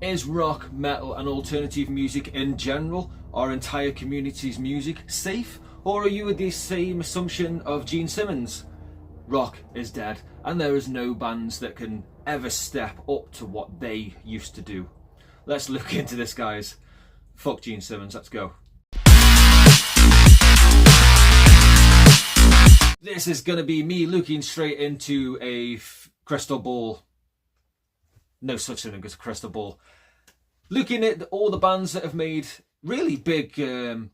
Is rock, metal and alternative music in general, our entire community's music, safe? Or are you with the same assumption of Gene Simmons? Rock is dead and there is no bands that can ever step up to what they used to do. Let's look into this, guys. Fuck Gene Simmons, let's go. This is going to be me looking straight into a crystal ball. No such thing as a crystal ball. Looking at all the bands that have made really big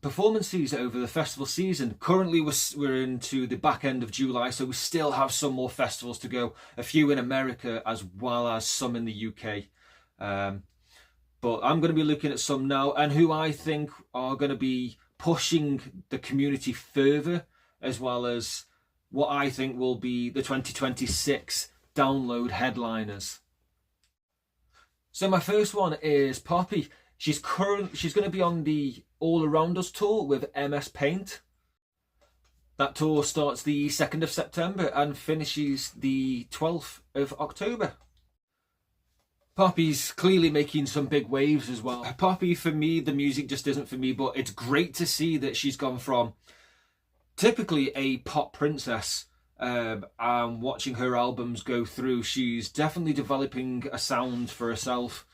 performances over the festival season. Currently we're into the back end of July, so we still have some more festivals to go. A few in America as well as some in the UK. But I'm going to be looking at some now and who I think are going to be pushing the community further, as well as what I think will be the 2026 download headliners. So my first one is Poppy. She's going to be on the All Around Us tour with MS Paint. That tour starts the 2nd of September and finishes the 12th of October. Poppy's clearly making some big waves as well. Poppy, for me, the music just isn't for me, but it's great to see that she's gone from typically a pop princess, and watching her albums go through, she's definitely developing a sound for herself.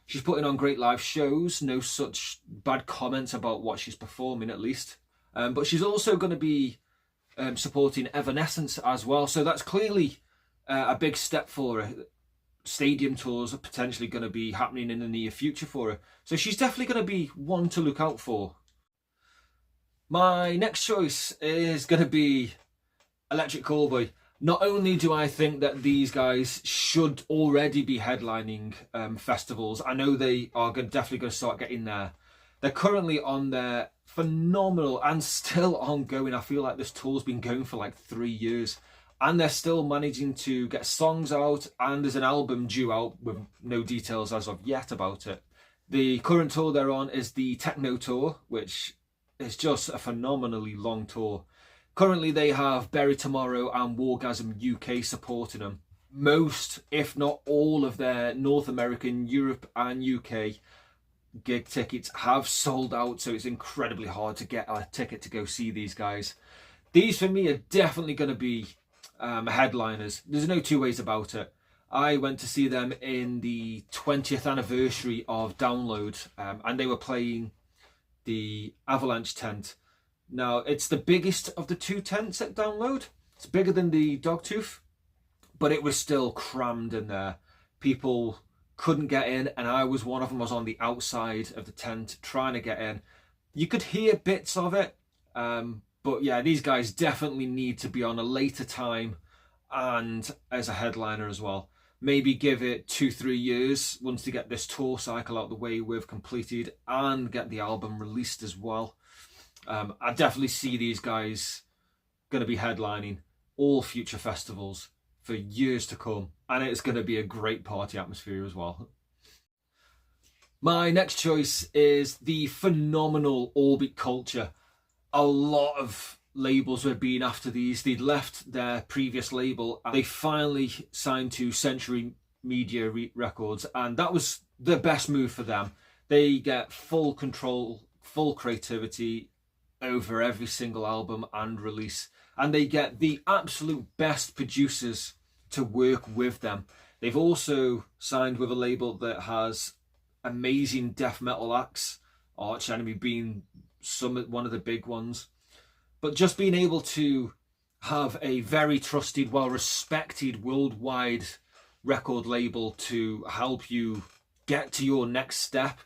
She's putting on great live shows, no such bad comments about what she's performing at least. But she's also going to be supporting Evanescence as well, so that's clearly a big step for her. Stadium tours are potentially going to be happening in the near future for her, so she's definitely going to be one to look out for. My next choice is going to be Electric Callboy. Not only do I think that these guys should already be headlining festivals, I know they are definitely going to start getting there. They're currently on their phenomenal and still ongoing. I feel like this tour's been going for like 3 years and they're still managing to get songs out, and there's an album due out with no details as of yet about it. The current tour they're on is the Techno Tour, which is just a phenomenally long tour. Currently they have Bury Tomorrow and Wargasm UK supporting them. Most, if not all, of their North American, Europe and UK gig tickets have sold out, so it's incredibly hard to get a ticket to go see these guys. These for me are definitely going to be headliners. There's no two ways about it. I went to see them in the 20th anniversary of Download, and they were playing the Avalanche tent. Now, it's the biggest of the two tents at Download. It's bigger than the Dogtooth, but it was still crammed in there. People couldn't get in, and I was one of them. I was on the outside of the tent trying to get in. You could hear bits of it, but yeah, these guys definitely need to be on a later time and as a headliner as well. Maybe give it 2-3 years once they get this tour cycle out the way we've completed and get the album released as well. I definitely see these guys going to be headlining all future festivals for years to come, and it's going to be a great party atmosphere as well. My next choice is the phenomenal Orbit Culture. A lot of labels were being after these. They'd left their previous label and they finally signed to Century Media Records, and that was the best move for them. They get full control, full creativity over every single album and release, and they get the absolute best producers to work with them. They've also signed with a label that has amazing death metal acts, Arch Enemy being one of the big ones. But just being able to have a very trusted, well-respected worldwide record label to help you get to your next step.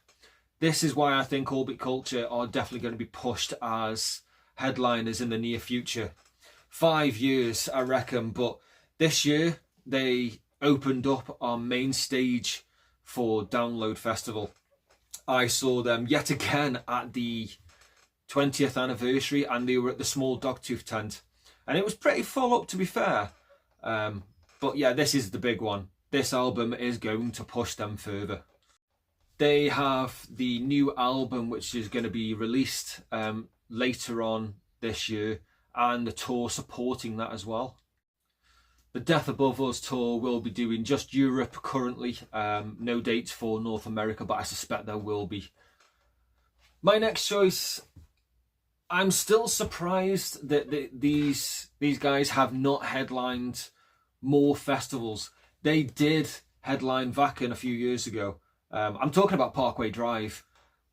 This is why I think Orbit Culture are definitely going to be pushed as headliners in the near future. 5 years, I reckon, but this year they opened up our main stage for Download Festival. I saw them yet again at the 20th anniversary, and they were at the small Dogtooth tent, and it was pretty full up, to be fair. But yeah, this is the big one. This album is going to push them further. They have the new album which is going to be released later on this year, and the tour supporting that as well. The Death Above Us tour will be doing just Europe currently. No dates for North America, but I suspect there will be. My next choice, I'm still surprised that these guys have not headlined more festivals. They did headline Wacken a few years ago. I'm talking about Parkway Drive.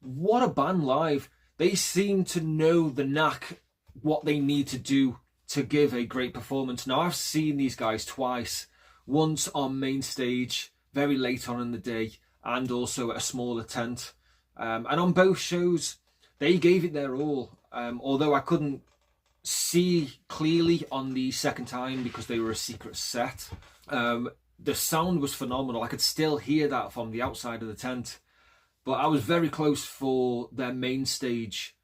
What a band live. They seem to know the knack, what they need to do to give a great performance. Now, I've seen these guys twice. Once on main stage, very late on in the day, and also at a smaller tent. And on both shows, they gave it their all. Although I couldn't see clearly on the second time because they were a secret set. The sound was phenomenal. I could still hear that from the outside of the tent. But I was very close for their main stage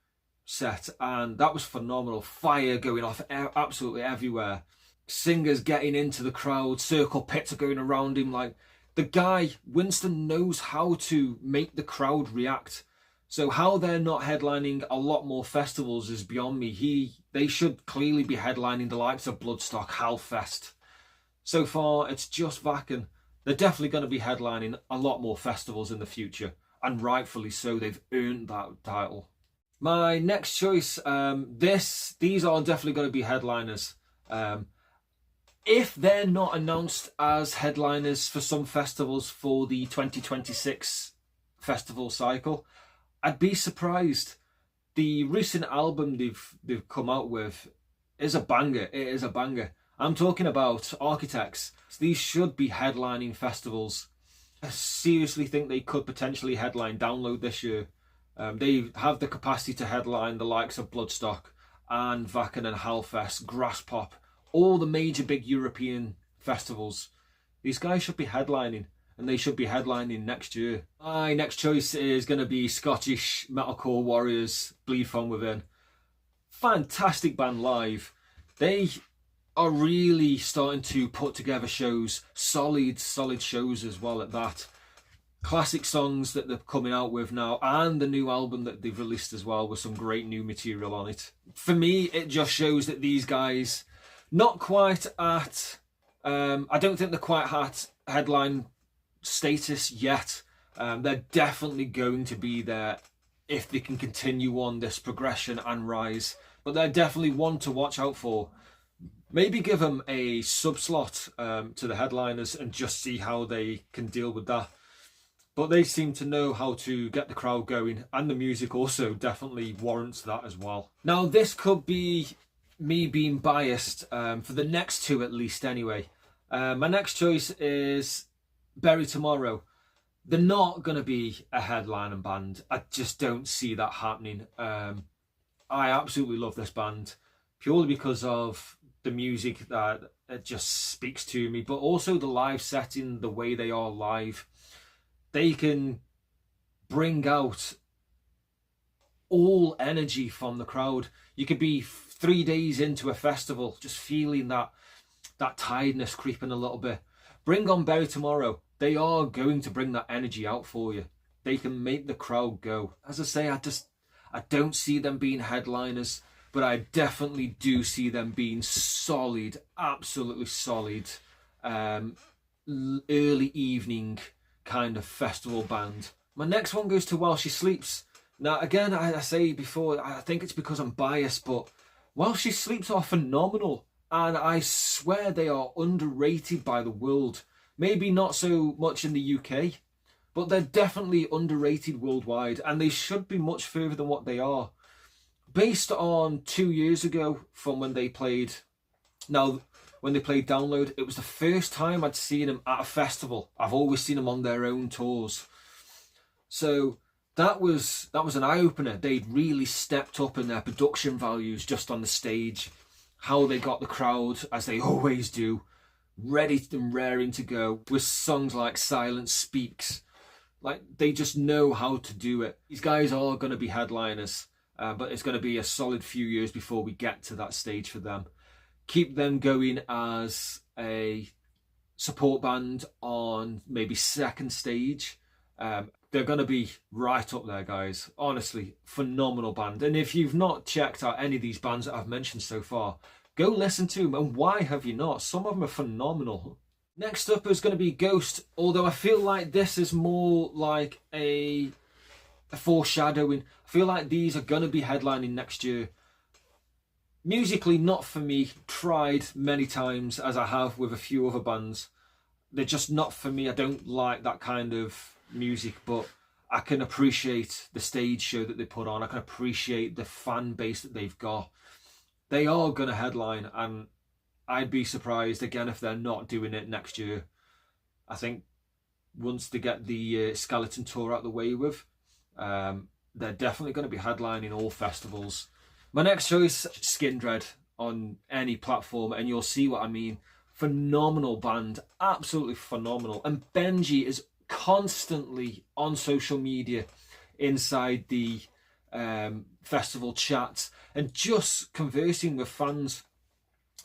set, and that was phenomenal. Fire going off absolutely everywhere. Singers getting into the crowd, circle pits are going around him. Like, the guy, Winston, knows how to make the crowd react. So how they're not headlining a lot more festivals is beyond me. They should clearly be headlining the likes of Bloodstock, Hellfest. So far, it's just Wacken. They're definitely going to be headlining a lot more festivals in the future, and rightfully so. They've earned that title. My next choice, these are definitely going to be headliners. If they're not announced as headliners for some festivals for the 2026 festival cycle, I'd be surprised. The recent album they've come out with is a banger. It is a banger. I'm talking about Architects. These should be headlining festivals. I seriously think they could potentially headline Download this year. They have the capacity to headline the likes of Bloodstock and Wacken and Hellfest, Graspop, all the major big European festivals. These guys should be headlining, and they should be headlining next year. My next choice is going to be Scottish metalcore warriors, Bleed From Within. Fantastic band live. They are really starting to put together shows, solid shows as well at that. Classic songs that they're coming out with now, and the new album that they've released as well with some great new material on it. For me, it just shows that these guys, not quite at, I don't think they're quite at headline status yet. They're definitely going to be there if they can continue on this progression and rise. But they're definitely one to watch out for. Maybe give them a sub-slot to the headliners and just see how they can deal with that. But they seem to know how to get the crowd going, and the music also definitely warrants that as well. Now, this could be me being biased for the next two at least anyway. My next choice is Bury Tomorrow. They're not going to be a headlining band. I just don't see that happening. I absolutely love this band purely because of the music that it just speaks to me, but also the live setting, the way they are live. They can bring out all energy from the crowd. You could be 3 days into a festival just feeling that tiredness creeping a little bit. Bring on Bury Tomorrow. They are going to bring that energy out for you. They can make the crowd go. As I say, I don't see them being headliners, but I definitely do see them being solid, absolutely solid, early evening kind of festival band. My next one goes to While She Sleeps. Now, again, I say before, I think it's because I'm biased, but While She Sleeps are phenomenal, and I swear they are underrated by the world. Maybe not so much in the UK, but they're definitely underrated worldwide, and they should be much further than what they are. Based on 2 years ago from when they played, when they played Download, it was the first time I'd seen them at a festival. I've always seen them on their own tours. So that was an eye-opener. They'd really stepped up in their production values just on the stage. How they got the crowd, as they always do, ready and raring to go with songs like Silence Speaks. Like, they just know how to do it. These guys are going to be headliners, but it's going to be a solid few years before we get to that stage for them. Keep them going as a support band on maybe second stage. They're going to be right up there, guys. Honestly, phenomenal band. And if you've not checked out any of these bands that I've mentioned so far, Go listen to them, and why have you not? Some of them are phenomenal. Next up is going to be Ghost, although I feel like this is more like a foreshadowing. I feel like these are going to be headlining next year. Musically, not for me. Tried many times, as I have with a few other bands. They're just not for me. I don't like that kind of music, but I can appreciate the stage show that they put on. I can appreciate the fan base that they've got. They are going to headline, and I'd be surprised again if they're not doing it next year. I think once they get the Skeleton tour out the way with, they're definitely going to be headlining all festivals. My next choice, Skindred, on any platform, and you'll see what I mean. Phenomenal band, absolutely phenomenal. And Benji is constantly on social media inside the festival chats and just conversing with fans.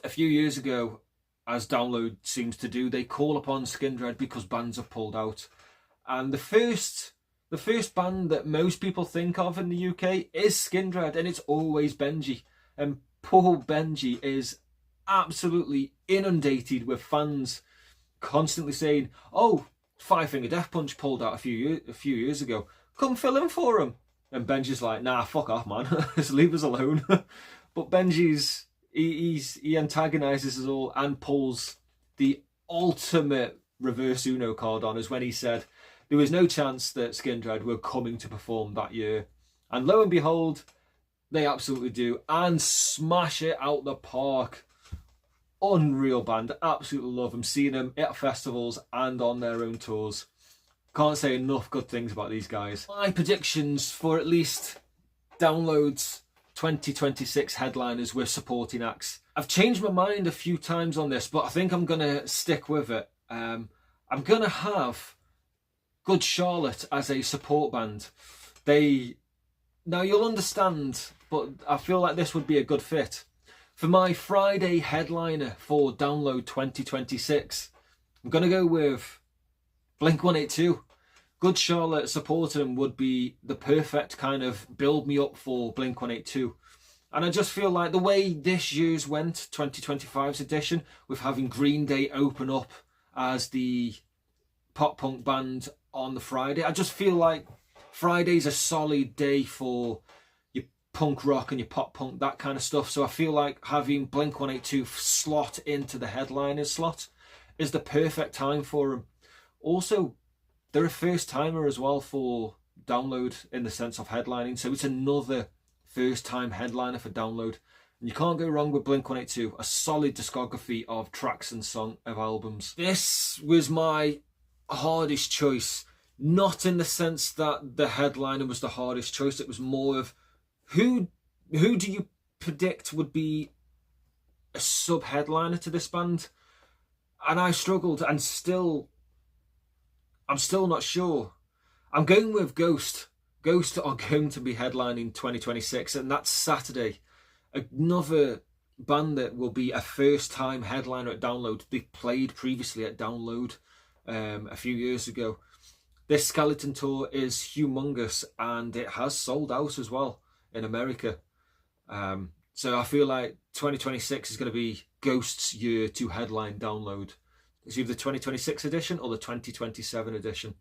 A few years ago, as Download seems to do, they call upon Skindred because bands have pulled out. And the first band that most people think of in the UK is Skindred, and it's always Benji. And poor Benji is absolutely inundated with fans constantly saying, "Oh, Five Finger Death Punch pulled out a few years ago. Come fill in for him." And Benji's like, "Nah, fuck off, man. Just leave us alone." But Benji's he antagonises us all and pulls the ultimate reverse Uno card on us when he said there was no chance that Skindred were coming to perform that year. And lo and behold, they absolutely do, and smash it out the park. Unreal band, absolutely love them. Seeing them at festivals and on their own tours. Can't say enough good things about these guys. My predictions for at least Download's 2026 headliners with supporting acts. I've changed my mind a few times on this, but I think I'm going to stick with it. I'm going to have Good Charlotte as a support band. Now you'll understand, but I feel like this would be a good fit. For my Friday headliner for Download 2026, I'm going to go with Blink-182. Good Charlotte supporting them would be the perfect kind of build me up for Blink-182. And I just feel like the way this year's went, 2025's edition, with having Green Day open up as the pop punk band on the Friday, I just feel like Friday's a solid day for your punk rock and your pop punk, that kind of stuff. So I feel like having Blink-182 slot into the headliners slot is the perfect time for them. Also, they're a first timer as well for Download in the sense of headlining, so it's another first time headliner for Download. And you can't go wrong with Blink-182, a solid discography of tracks and of albums. This was my hardest choice, not in the sense that the headliner was the hardest choice. It was more of who do you predict would be a sub headliner to this band, and I struggled, and I'm still not sure. I'm going with Ghost. Ghost are going to be headlining 2026, and that's Saturday. Another band that will be a first-time headliner at Download. They played previously at Download a few years ago. This Skeleton tour is humongous, and it has sold out as well in America. So I feel like 2026 is going to be Ghost's year to headline Download. It's either the 2026 edition or the 2027 edition.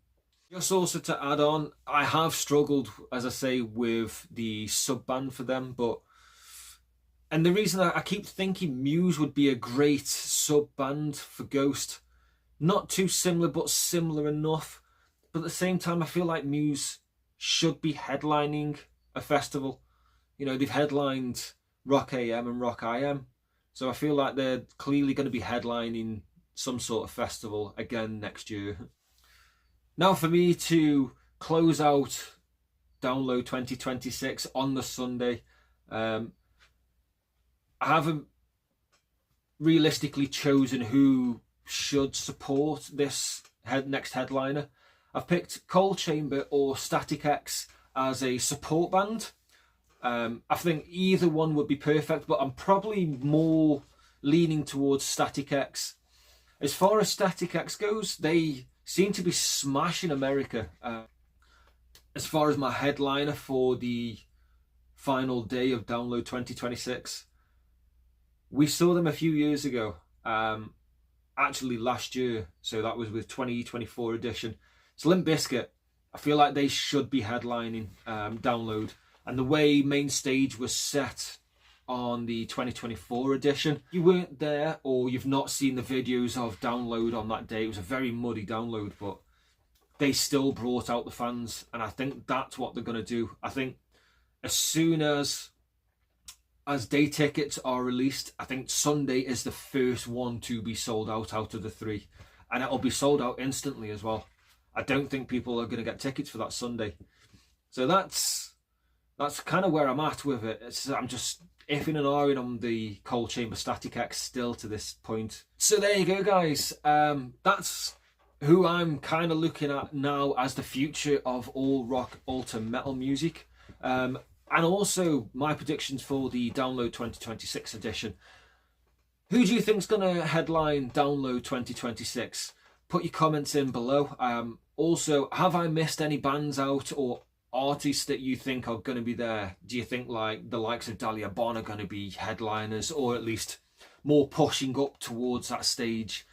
Just also to add on, I have struggled, as I say, with the sub-band for them, and the reason I keep thinking Muse would be a great sub-band for Ghost. Not too similar, but similar enough. But at the same time, I feel like Muse should be headlining a festival. You know, they've headlined Rock AM and Rock IM. So I feel like they're clearly going to be headlining some sort of festival again next year. Now for me to close out Download 2026 on the Sunday, I haven't realistically chosen who should support this next headliner. I've picked Cold Chamber or Static X as a support band. I think either one would be perfect, but I'm probably more leaning towards Static X. As far as Static X goes, they seem to be smashing America. As far as my headliner for the final day of Download 2026, We saw them a few years ago, actually last year, so that was with 2024 edition. It's Limp Bizkit. I feel like they should be headlining Download, and the way main stage was set on the 2024 edition, you weren't there or you've not seen the videos of Download on that day. It was a very muddy Download, but they still brought out the fans, and I think that's what they're going to do. I think as soon as day tickets are released, I think Sunday is the first one to be sold out of the three, and it'll be sold out instantly as well. I don't think people are going to get tickets for that Sunday. So that's kind of where I'm at with it. I'm just effing and ahhing on the Cold Chamber Static X still to this point. So there you go, guys. That's who I'm kind of looking at now as the future of all rock alter metal music. And also my predictions for the Download 2026 edition. Who do you think's going to headline Download 2026? Put your comments in below. Also, have I missed any bands out or artists that you think are going to be there? Do you think like the likes of Dahlia Bon are going to be headliners, or at least more pushing up towards that stage?